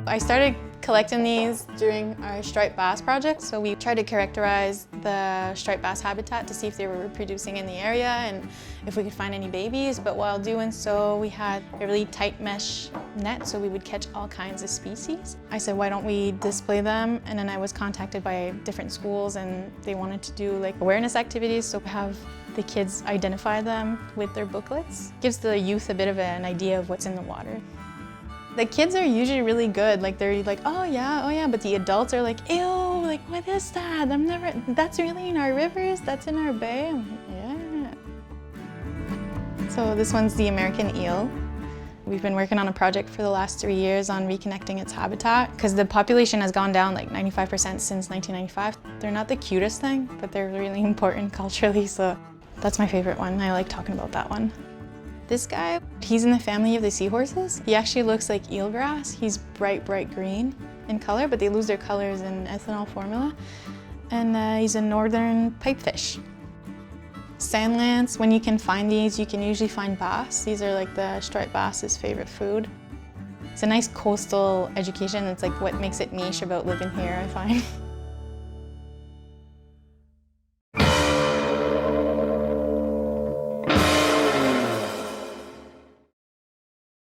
I started collecting these during our striped bass project. So we tried to characterize the striped bass habitat to see if they were reproducing in the area and if we could find any babies. But while doing so, we had a really tight mesh net, so we would catch all kinds of species. I said, why don't we display them? And then I was contacted by different schools and they wanted to do like awareness activities, so have the kids identify them with their booklets. Gives the youth a bit of an idea of what's in the water. The kids are usually really good, like they're like, oh yeah, but the adults are like, ew, like what is that? That's really in our rivers, that's in our bay. I'm like, yeah. So this one's the American eel. We've been working on a project for the last 3 years on reconnecting its habitat because the population has gone down like 95% since 1995. They're not the cutest thing, but they're really important culturally, so that's my favorite one. I like talking about that one. This guy, he's in the family of the seahorses. He actually looks like eelgrass. He's bright green in color, but they lose their colors in ethanol formula. And he's a northern pipefish. Sand lance, when you can find these, you can usually find bass. These are like the striped bass's favorite food. It's a nice coastal education. It's like what makes it niche about living here, I find.